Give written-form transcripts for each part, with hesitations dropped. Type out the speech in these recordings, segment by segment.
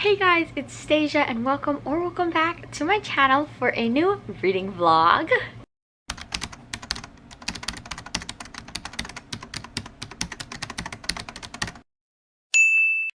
Hey guys, it's Stasia and welcome back to my channel for a new reading vlog.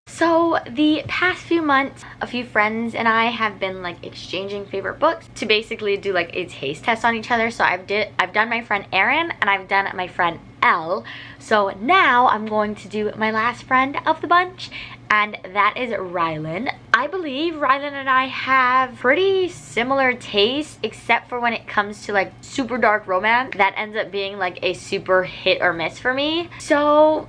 So the past few months, a few friends and I have been like exchanging favorite books to basically do like a taste test on each other. So I've done my friend Erin and I've done my friend Elle. So now I'm going to do my last friend of the bunch, and that is Rylanne. I believe Rylanne and I have pretty similar tastes, except for when it comes to like super dark romance. That ends up being like a super hit or miss for me. So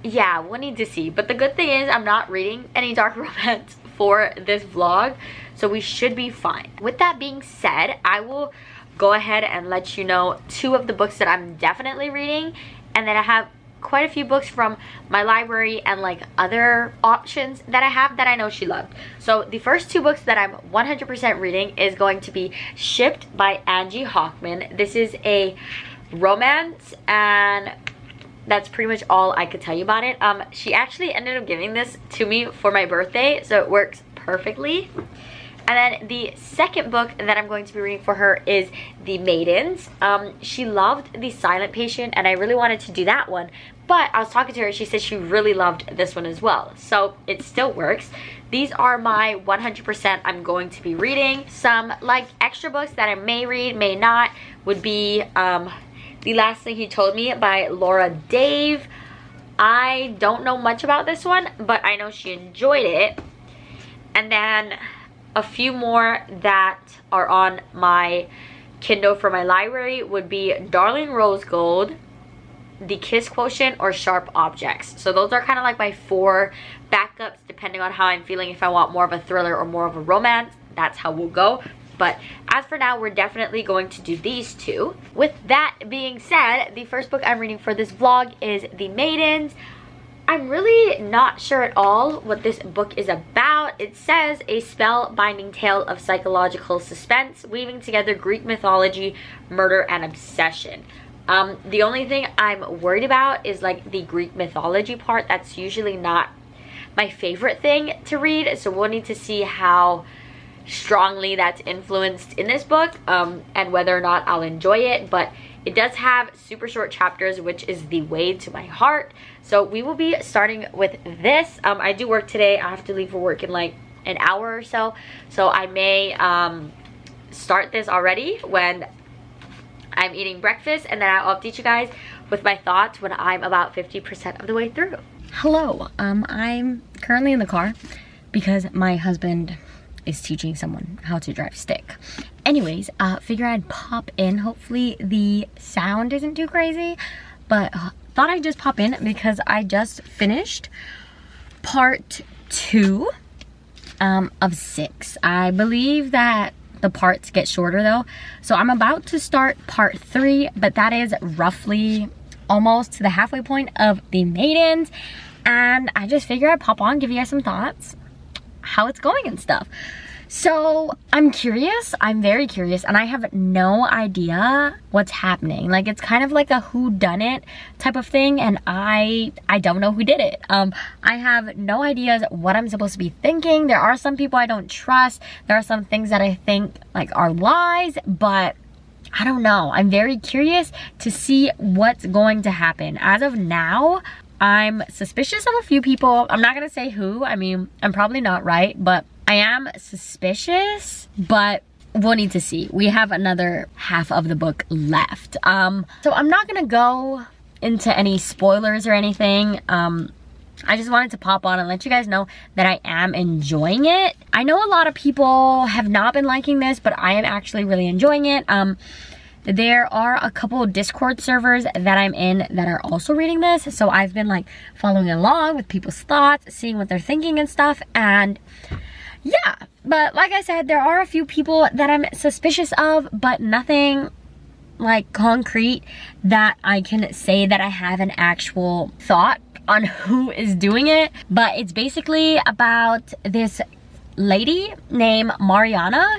yeah, we'll need to see. But the good thing is I'm not reading any dark romance for this vlog, so we should be fine. With that being said, I will go ahead and let you know two of the books that I'm definitely reading, and then I have quite a few books from my library and like other options that I have that I know she loved. So the first two books that I'm 100% reading is going to be Shipped by Angie Hockman. This is a romance, and that's pretty much all I could tell you about it. She actually ended up giving this to me for my birthday, so it works perfectly. And then the second book that I'm going to be reading for her is The Maidens. She loved The Silent Patient, and I really wanted to do that one, but I was talking to her, she said she really loved this one as well, so it still works. These are my 100% I'm going to be reading. Some like extra books that I may read, may not, would be The Last Thing He Told Me by Laura Dave. I don't know much about this one, but I know she enjoyed it. And then a few more that are on my Kindle for my library would be Darling Rose Gold, The Kiss Quotient, or Sharp Objects. So those are kind of like my four backups depending on how I'm feeling. If I want more of a thriller or more of a romance, that's how we'll go. But as for now, we're definitely going to do these two. With that being said, the first book I'm reading for this vlog is The Maidens. I'm really not sure at all what this book is about. It says a spell-binding tale of psychological suspense, weaving together Greek mythology, murder, and obsession. The only thing I'm worried about is like the Greek mythology part. That's usually not my favorite thing to read, so we'll need to see how strongly that's influenced in this book, and whether or not I'll enjoy it. But it does have super short chapters, which is the way to my heart. So we will be starting with this. I do work today. I have to leave for work in like an hour or so, so I may start this already when I'm eating breakfast, and then I'll update you guys with my thoughts when I'm about 50% of the way through. Hello, I'm currently in the car because my husband is teaching someone how to drive stick. Anyways, figure I'd pop in. Hopefully the sound isn't too crazy, but thought I'd just pop in because I just finished part 2 of 6. I believe that the parts get shorter though, so I'm about to start part 3, but that is roughly almost to the halfway point of The Maidens, and I just figured I'd pop on, give you guys some thoughts, how it's going and stuff. So I'm curious, I'm very curious, and I have no idea what's happening. Like, it's kind of like a whodunit type of thing, and I don't know who did it. I have no ideas what I'm supposed to be thinking. There are some people I don't trust. There are some things that I think like are lies, but I don't know. I'm very curious to see what's going to happen. As of now, I'm suspicious of a few people. I'm not gonna say who. I mean, I'm probably not right, but I am suspicious, but we'll need to see. We have another half of the book left. So I'm not gonna go into any spoilers or anything. I just wanted to pop on and let you guys know that I am enjoying it. I know a lot of people have not been liking this, but I am actually really enjoying it. There are a couple of Discord servers that I'm in that are also reading this, so I've been like following along with people's thoughts, seeing what they're thinking and stuff, and yeah. But like I said, there are a few people that I'm suspicious of, but nothing like concrete that I can say that I have an actual thought on who is doing it. But it's basically about this lady named Mariana,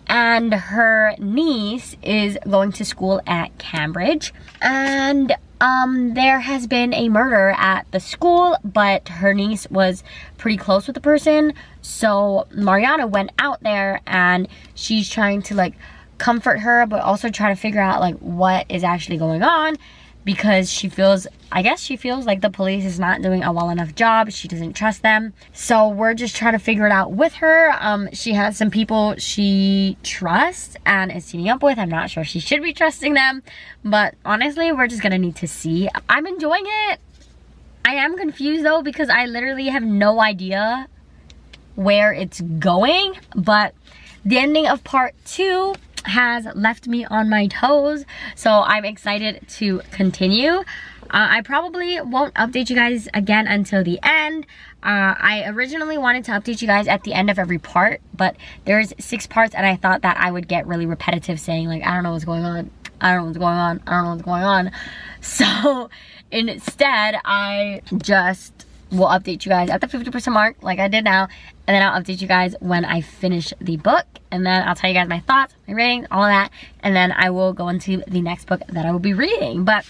and her niece is going to school at Cambridge, and there has been a murder at the school, but her niece was pretty close with the person. So Mariana went out there and she's trying to like comfort her, but also try to figure out like what is actually going on, because she feels, I guess she feels like the police is not doing a well enough job. She doesn't trust them. So we're just trying to figure it out with her. She has some people she trusts and is teaming up with. I'm not sure she should be trusting them, but honestly, we're just gonna need to see. I'm enjoying it. I am confused though, because I literally have no idea where it's going, but the ending of part 2 has left me on my toes, so I'm excited to continue. I probably won't update you guys again until the end. I originally wanted to update you guys at the end of every part, but there's 6 parts and I thought that I would get really repetitive saying like, I don't know what's going on, I don't know what's going on, I don't know what's going on. So instead, I just will update you guys at the 50% mark like I did now, and then I'll update you guys when I finish the book, and then I'll tell you guys my thoughts, my rating, all of that, and then I will go into the next book that I will be reading. But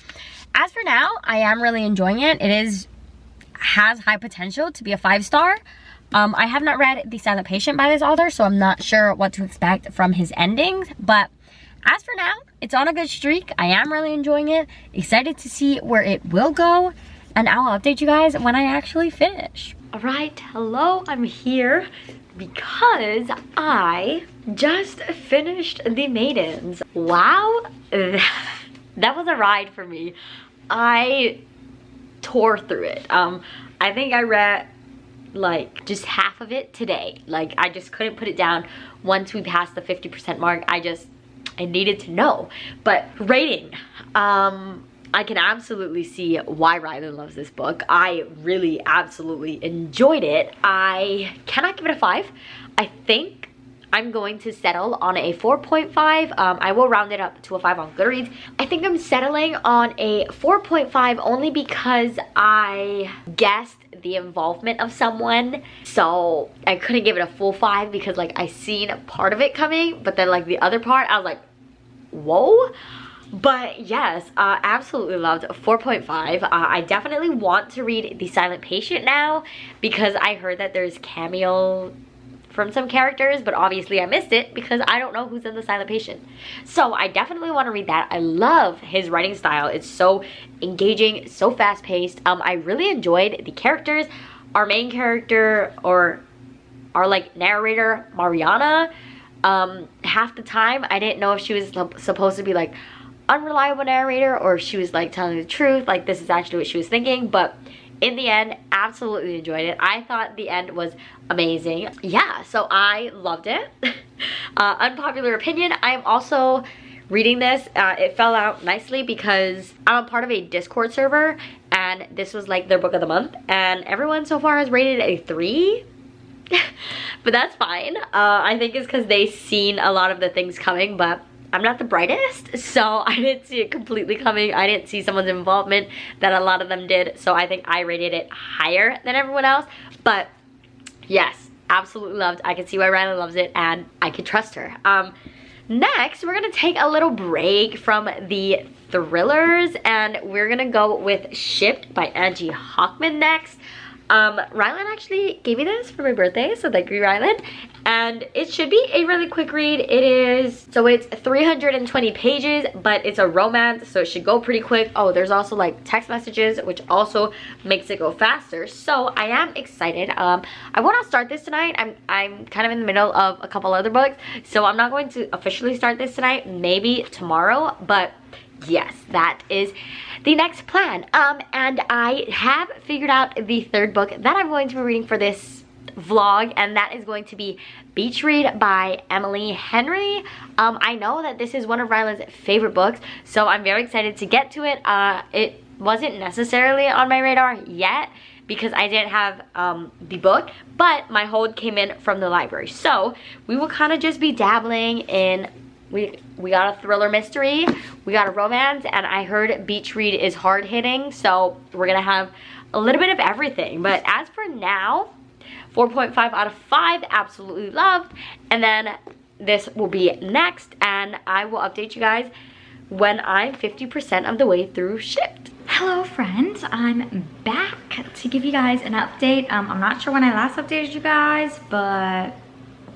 as for now, I am really enjoying it. It has high potential to be a 5-star. I have not read The Silent Patient by this author, so I'm not sure what to expect from his endings, but as for now, it's on a good streak. I am really enjoying it, excited to see where it will go, and I'll update you guys when I actually finish. All right, hello, I'm here because I just finished The Maidens. Wow, that was a ride for me. I tore through it. I think I read like just half of it today. Like I just couldn't put it down once we passed the 50% mark. I needed to know. But rating, I can absolutely see why Rylanne loves this book. I really absolutely enjoyed it. I cannot give it a 5. I think I'm going to settle on a 4.5. I will round it up to a 5 on Goodreads. I think I'm settling on a 4.5 only because I guessed the involvement of someone. So I couldn't give it a full 5 because like I seen part of it coming, but then like the other part, I was like, whoa. But yes, absolutely loved 4.5. I definitely want to read The Silent Patient now because I heard that there's cameo from some characters, but obviously I missed it because I don't know who's in The Silent Patient. So I definitely want to read that. I love his writing style. It's so engaging, so fast-paced. I really enjoyed the characters. Our main character, or our like narrator, Mariana, half the time I didn't know if she was supposed to be like unreliable narrator or if she was like telling the truth, like this is actually what she was thinking. But in the end, absolutely enjoyed it. I thought the end was amazing. Yeah, so I loved it. Unpopular opinion, I'm also reading this. It fell out nicely because I'm a part of a Discord server and this was like their book of the month and everyone so far has rated it a 3. But that's fine. I think it's because they've seen a lot of the things coming, but I'm not the brightest, so I didn't see it completely coming. I didn't see someone's involvement that a lot of them did, so I think I rated it higher than everyone else. But yes, absolutely loved. I can see why Rylanne loves it, and I can trust her. Next, we're gonna take a little break from the thrillers, and we're gonna go with Shipped by Angie Hockman next. Rylanne actually gave me this for my birthday, so thank you, Rylanne. And it should be a really quick read. It's 320 pages, but it's a romance, so it should go pretty quick. Oh, there's also like text messages, which also makes it go faster. So I am excited. I want to start this tonight. I'm kind of in the middle of a couple other books, so I'm not going to officially start this tonight, maybe tomorrow, but yes, that is the next plan. And I have figured out the 3rd book that I'm going to be reading for this vlog, and that is going to be Beach Read by Emily Henry. I know that this is one of Rylanne's favorite books, so I'm very excited to get to it. It wasn't necessarily on my radar yet because I didn't have the book, but my hold came in from the library. So we will kind of just be dabbling in, we got a thriller mystery, we got a romance, and I heard Beach Read is hard hitting, so we're gonna have a little bit of everything. But as for now, 4.5 out of 5, absolutely loved. And then this will be next, and I will update you guys when I'm 50% of the way through Shipped. Hello friends, I'm back to give you guys an update. I'm not sure when I last updated you guys, but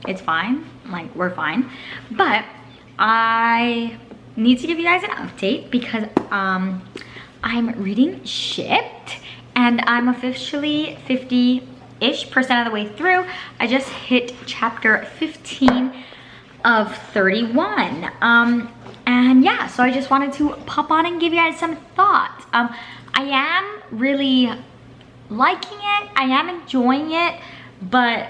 it's fine, like we're fine. But I need to give you guys an update because I'm reading Shipped and I'm officially 50-ish% of the way through. I just hit chapter 15 of 31. And yeah, so I just wanted to pop on and give you guys some thoughts. I am really liking it. I am enjoying it, but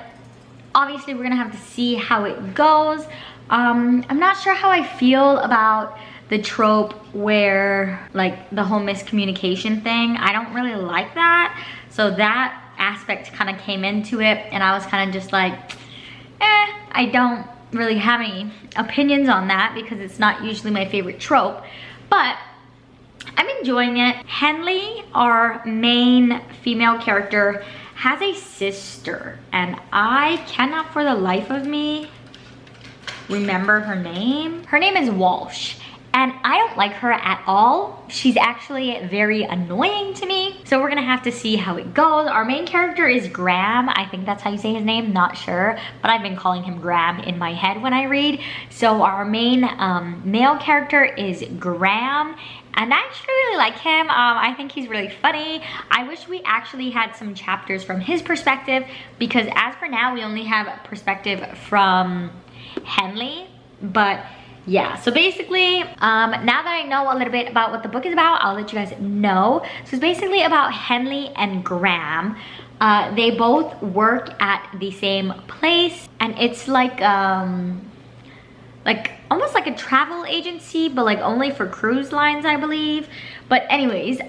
obviously we're gonna have to see how it goes. I'm not sure how I feel about the trope where like the whole miscommunication thing. I don't really like that. So that aspect kind of came into it and I was kind of just like, I don't really have any opinions on that because it's not usually my favorite trope, but I'm enjoying it. Henley, our main female character, has a sister and I cannot for the life of me remember her name. Her name is Walsh and I don't like her at all. She's actually very annoying to me. So we're gonna have to see how it goes. Our main character is Graham. I think that's how you say his name, not sure. But I've been calling him Graham in my head when I read. So our main male character is Graham. And I actually really like him. I think he's really funny. I wish we actually had some chapters from his perspective because as for now, we only have a perspective from Henley. But yeah, so basically, now that I know a little bit about what the book is about, I'll let you guys know. So it's basically about Henley and Graham. They both work at the same place and it's like almost like a travel agency, but like only for cruise lines, I believe. But anyways,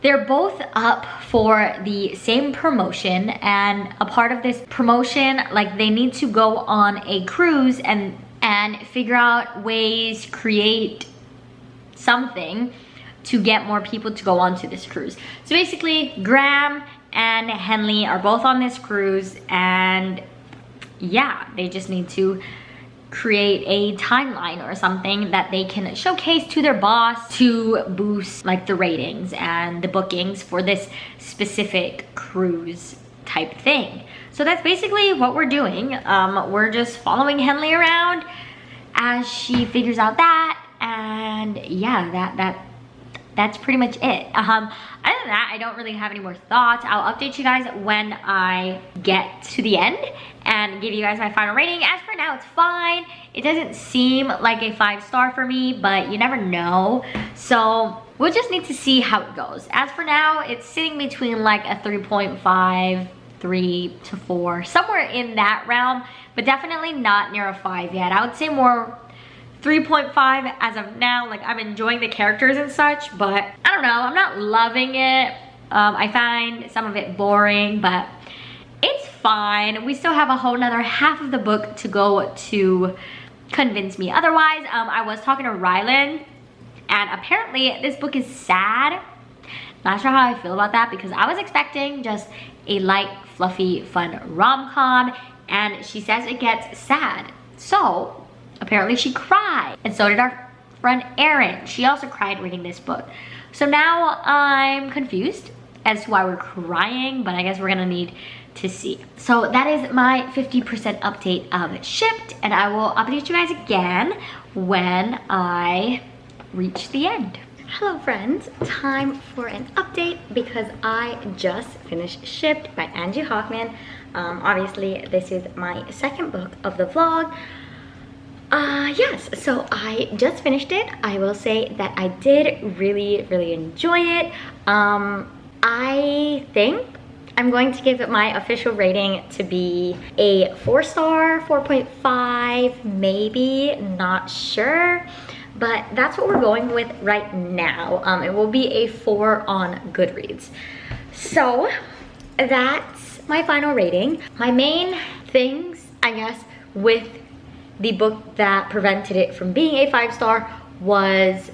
they're both up for the same promotion and a part of this promotion, like they need to go on a cruise and figure out ways, create something to get more people to go onto this cruise. So basically, Graham and Henley are both on this cruise and yeah, they just need to create a timeline or something that they can showcase to their boss to boost like the ratings and the bookings for this specific cruise type thing. So that's basically what we're doing. We're just following Henley around as she figures out that, and yeah, that's pretty much it. Other than that, I don't really have any more thoughts. I'll update you guys when I get to the end and give you guys my final rating. As for now, it's fine. It doesn't seem like a 5-star for me, but you never know. So we'll just need to see how it goes. As for now, it's sitting between like a 3.5, 3 to 4, somewhere in that realm, but definitely not near a 5 yet. I would say more 3.5 as of now. Like I'm enjoying the characters and such, but I don't know, I'm not loving it. I find some of it boring, but it's fine. We still have a whole nother half of the book to go to convince me otherwise. I was talking to Rylanne and apparently this book is sad. Not sure how I feel about that because I was expecting just a light, fluffy, fun rom-com and she says it gets sad. So apparently she cried and so did our friend Erin. She also cried reading this book. So now I'm confused as to why we're crying, but I guess we're gonna need to see. So that is my 50% update of Shipped and I will update you guys again when I reach the end. Hello friends, time for an update because I just finished Shipped by Angie Hoffman. Obviously this is my second book of the vlog. Yes, so I just finished it. I will say that I did really enjoy it. I think I'm going to give it my official rating to be a 4-star, 4.5, maybe, not sure. But that's what we're going with right now. It will be a 4 on Goodreads. So that's my final rating. My main things, I guess, with the book that prevented it from being a 5-star was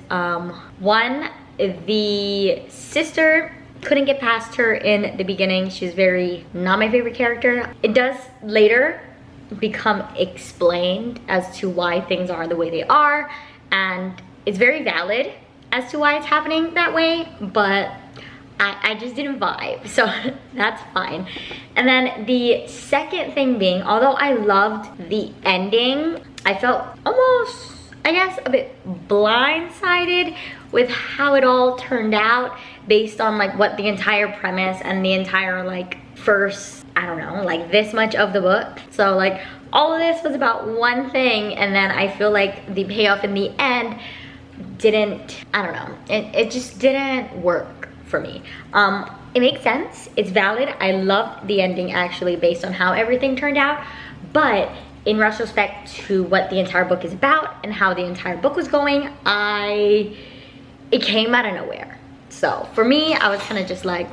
one, the sister couldn't get past her in the beginning. She's very not my favorite character. It does later become explained as to why things are the way they are, and it's very valid. as to why it's happening that way, but I just didn't vibe, so that's fine. And then the second thing being, although I loved the ending, I felt almost, I guess, a bit blindsided with how it all turned out based on like what the entire premise and the entire like first, I don't know, like this much of the book. So like all of this was about one thing, and then I feel like the payoff in the end didn't, I don't know, it just didn't work for me. It makes sense, it's valid. I loved the ending actually based on how everything turned out, but in retrospect to what the entire book is about and how the entire book was going, it came out of nowhere. So for me, I was kind of just like,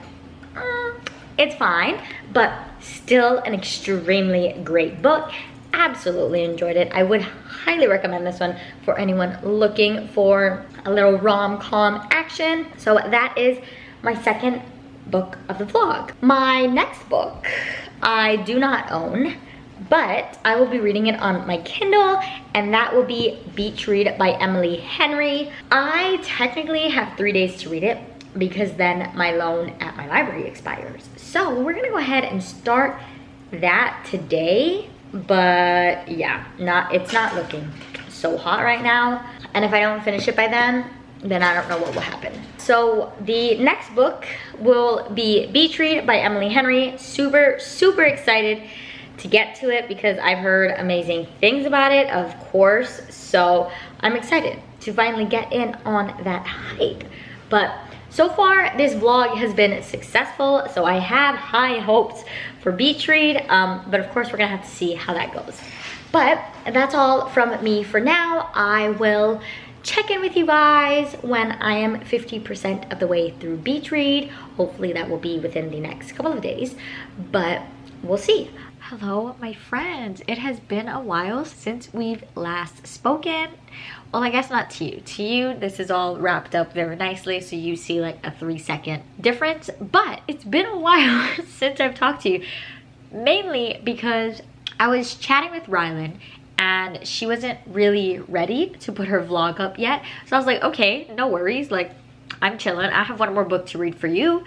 it's fine, but still an extremely great book. Absolutely enjoyed it. I would highly recommend this one for anyone looking for a little rom-com action. So that is my second book of the vlog. My next book I do not own, but I will be reading it on my Kindle, and that will be Beach Read by Emily Henry. I technically have 3 days to read it because then my loan at my library expires. So we're gonna go ahead and start that today, but yeah, it's not looking so hot right now. And if I don't finish it by then I don't know what will happen. So the next book will be Beach Read by Emily Henry. Super, super excited to get to it because I've heard amazing things about it, of course. So I'm excited to finally get in on that hype. But so far, this vlog has been successful, so I have high hopes for Beach Read, but of course we're gonna have to see how that goes. But that's all from me for now. I will check in with you guys when I am 50% of the way through Beach Read. Hopefully that will be within the next couple of days, but we'll see. Hello, my friends. It has been a while since we've last spoken. Well, I guess not to you. To you, this is all wrapped up very nicely, so you see like a 3-second difference. But it's been a while since I've talked to you, mainly because I was chatting with Rylanne and she wasn't really ready to put her vlog up yet. So I was like, okay, no worries. Like, I'm chilling. I have one more book to read for you.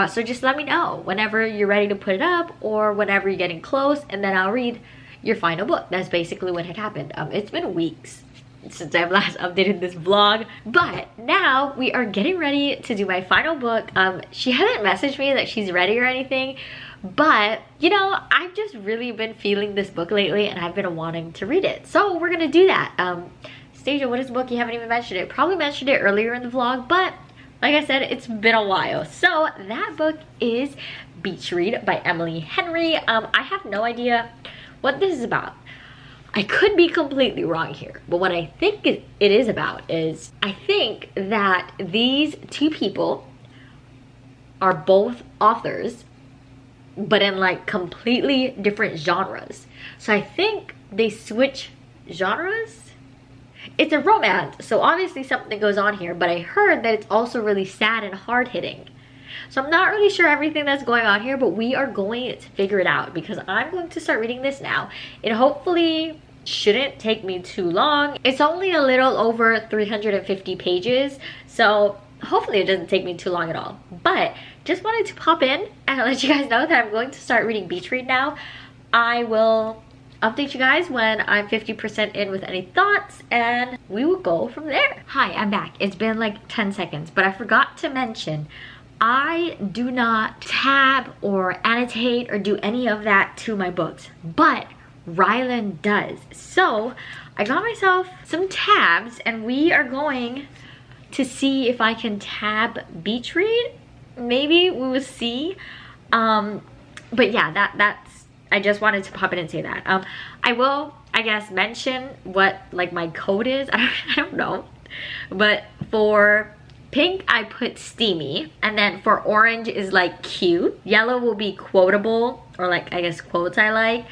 So just let me know whenever you're ready to put it up or whenever you're getting close, and then I'll read your final book. That's basically what had happened. It's been weeks since I've last updated this vlog, but now we are getting ready to do my final book. She hasn't messaged me that she's ready or anything, but you know, I've just really been feeling this book lately and I've been wanting to read it. So we're gonna do that. Stasia, what is the book? You haven't even mentioned it. Probably mentioned it earlier in the vlog, but like I said, it's been a while. So that book is Beach Read by Emily Henry. I have no idea what this is about. I could be completely wrong here, but what I think it is about is, I think that these two people are both authors, but in like completely different genres. So I think they switch genres. It's a romance, so obviously something goes on here, but I heard that it's also really sad and hard-hitting. So I'm not really sure everything that's going on here, but we are going to figure it out because I'm going to start reading this now. It hopefully shouldn't take me too long. It's only a little over 350 pages, so hopefully it doesn't take me too long at all. But just wanted to pop in and let you guys know that I'm going to start reading Beach Read now. I will update you guys when I'm 50% in with any thoughts, and we will go from there. Hi, I'm back. It's been like 10 seconds, but I forgot to mention, I do not tab or annotate or do any of that to my books, but Rylanne does. So I got myself some tabs and we are going to see if I can tab Beach Read. Maybe we will see. But yeah, that's, I just wanted to pop in and say that. I will, I guess, mention what like my code is. I don't know. But for pink, I put steamy. And then for orange is like cute. Yellow will be quotable, or like, I guess, quotes I like.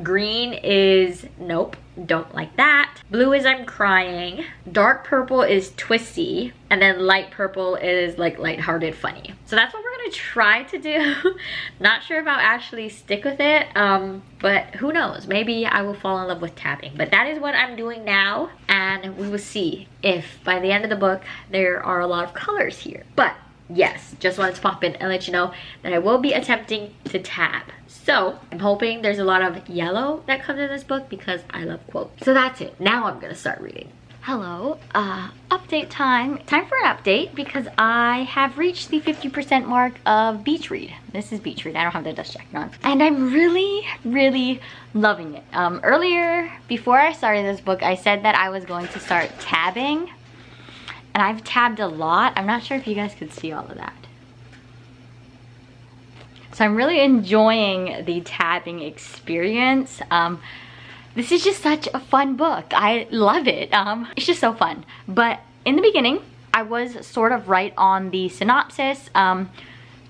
Green is nope, don't like that. Blue is I'm crying. Dark purple is twisty. And then light purple is like lighthearted funny. So that's what we're gonna try to do. Not sure if I'll actually stick with it, but who knows, maybe I will fall in love with tabbing. But that is what I'm doing now, and we will see if by the end of the book there are a lot of colors here. But yes, just wanted to pop in and let you know that I will be attempting to tab. So I'm hoping there's a lot of yellow that comes in this book because I love quotes. So that's it. Now I'm gonna start reading. Hello, update time. Time for an update because I have reached the 50% mark of beach read. This is beach read. I don't have the dust jacket on. And I'm really, really loving it. Earlier, before I started this book, I said that I was going to start tabbing. And I've tabbed a lot. I'm not sure if you guys could see all of that. So I'm really enjoying the tabbing experience. This is just such a fun book. I love it. It's just so fun. But in the beginning, I was sort of right on the synopsis.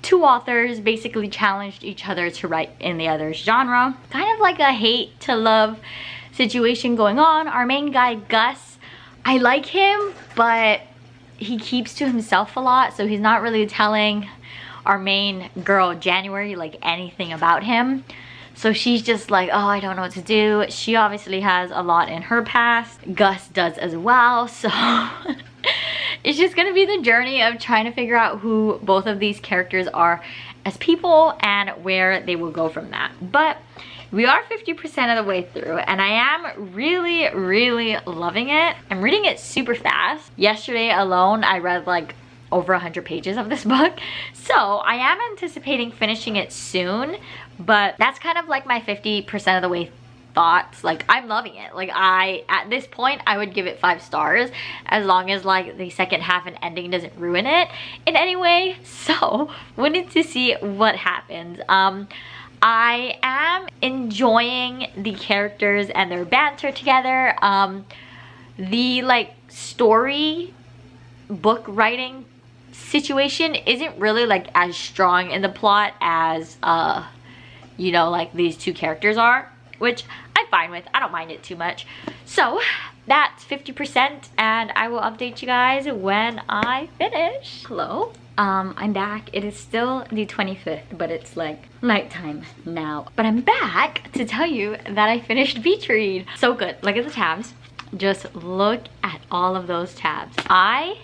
Two authors basically challenged each other to write in the other's genre. Kind of like a hate to love situation going on. Our main guy, Gus, I like him, but he keeps to himself a lot, so he's not really telling our main girl, January, like anything about him. So she's just like, oh, I don't know what to do. She obviously has a lot in her past. Gus does as well, so it's just gonna be the journey of trying to figure out who both of these characters are as people and where they will go from that. But we are 50% of the way through and I am really, really loving it. I'm reading it super fast. Yesterday alone, I read like over 100 pages of this book. So I am anticipating finishing it soon, but that's kind of like my 50% of the way thoughts. Like, I'm loving it. Like, at this point, I would give it 5 stars as long as like the second half and ending doesn't ruin it in any way. So wanted to see what happens. I am enjoying the characters and their banter together. The like story book writing situation isn't really like as strong in the plot as you know, like these two characters are, which I'm fine with. I don't mind it too much. So that's 50% and I will update you guys when I finish. Hello, I'm back. It is still the 25th, but it's like nighttime now. But I'm back to tell you that I finished beach read. So good. Look at the tabs. Just look at all of those tabs. I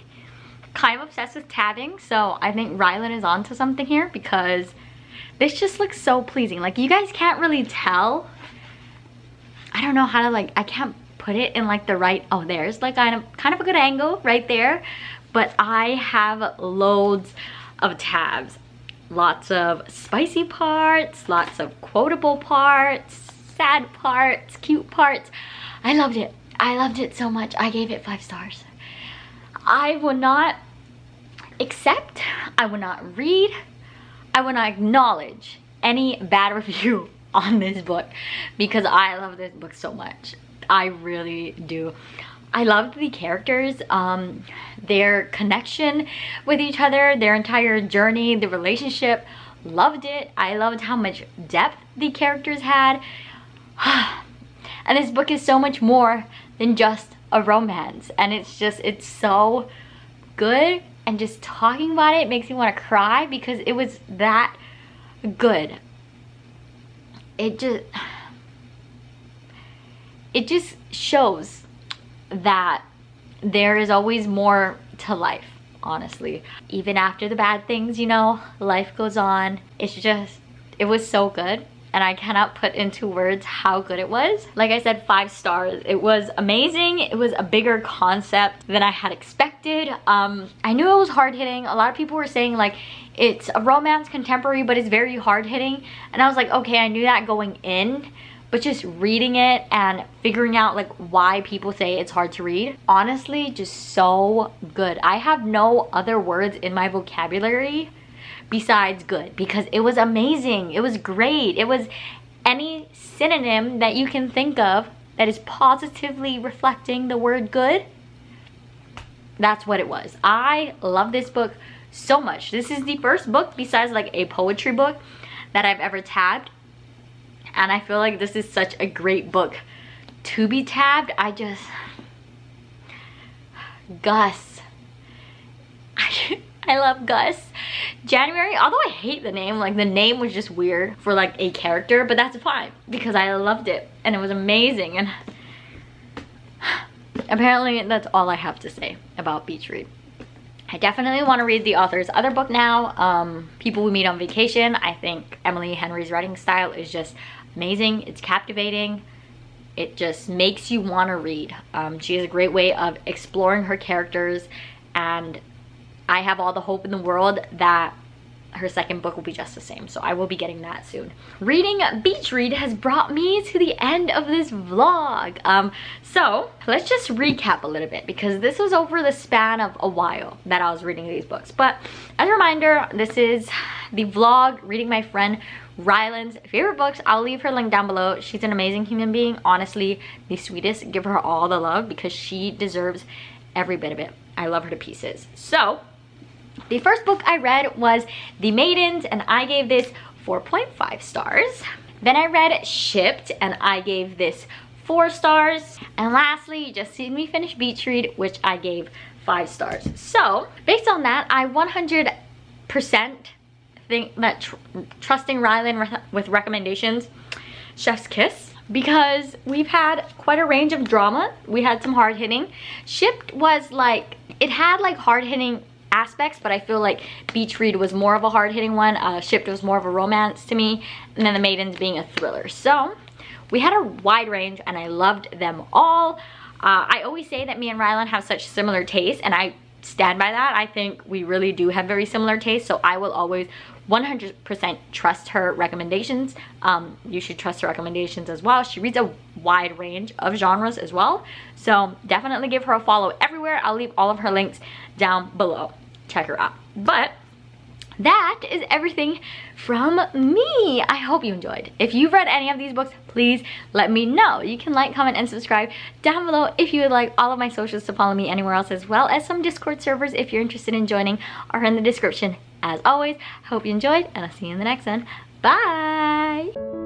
kind of obsessed with tabbing, so I think Rylanne is onto something here because this just looks so pleasing. Like, you guys can't really tell. I don't know how to like, I can't put it in like the right, oh, there's like kind of a good angle right there. But I have loads of tabs. Lots of spicy parts, lots of quotable parts, sad parts, cute parts. I loved it. I loved it so much. I gave it 5 stars. I will not accept, I will not read, I will not acknowledge any bad review on this book because I love this book so much. I really do. I loved the characters, their connection with each other, their entire journey, the relationship. Loved it. I loved how much depth the characters had. And this book is so much more than just a romance, and it's so good, and just talking about it makes me want to cry because it was that good. It just shows that there is always more to life, honestly. Even after the bad things, you know, life goes on. It was so good. And I cannot put into words how good it was. Like I said, 5 stars. It was amazing. It was a bigger concept than I had expected. I knew it was hard-hitting. A lot of people were saying like it's a romance contemporary, but it's very hard-hitting. And I was like, okay, I knew that going in, but just reading it and figuring out like why people say it's hard to read, honestly, just so good. I have no other words in my vocabulary besides good, because it was amazing. It was great. It was any synonym that you can think of that is positively reflecting the word good. That's what it was. I love this book so much. This is the first book besides like a poetry book that I've ever tabbed. and I feel like this is such a great book to be tabbed. Gus. I love Gus. January, although I hate the name, like the name was just weird for like a character, but that's fine because I loved it and it was amazing. And apparently that's all I have to say about Beach Read. I definitely want to read the author's other book now, People We Meet on Vacation. I think Emily Henry's writing style is just amazing. It's captivating. It just makes you want to read. She has a great way of exploring her characters, and I have all the hope in the world that her second book will be just the same, so I will be getting that soon. Reading Beach Read has brought me to the end of this vlog. So let's just recap a little bit because this was over the span of a while that I was reading these books. But as a reminder, this is the vlog reading my friend Rylanne's favorite books. I'll leave her link down below. She's an amazing human being, honestly the sweetest. Give her all the love because she deserves every bit of it. I love her to pieces. So the first book I read was The Maidens, and I gave this 4.5 stars. Then I read Shipped, and I gave this 4 stars. And lastly, you just seen me finish Beach Read, which I gave 5 stars. So based on that, I 100% think that trusting Rylanne with recommendations, chef's kiss, because we've had quite a range of drama. We had some hard hitting. Shipped was like, it had like hard hitting aspects, but I feel like Beach Read was more of a hard-hitting one. Shipped was more of a romance to me, and then The Maidens being a thriller. So we had a wide range and I loved them all. I always say that me and Rylanne have such similar tastes, and I stand by that. I think we really do have very similar tastes, so I will always 100% trust her recommendations. You should trust her recommendations as well. She reads a wide range of genres as well, so definitely give her a follow everywhere. I'll leave all of her links down below. Check her out. But that is everything from me. I hope you enjoyed. If you've read any of these books, please let me know. You can like, comment, and subscribe down below if you would like. All of my socials to follow me anywhere else, as well as some Discord servers if you're interested in joining, are in the description. As always, hope you enjoyed, and I'll see you in the next one. Bye!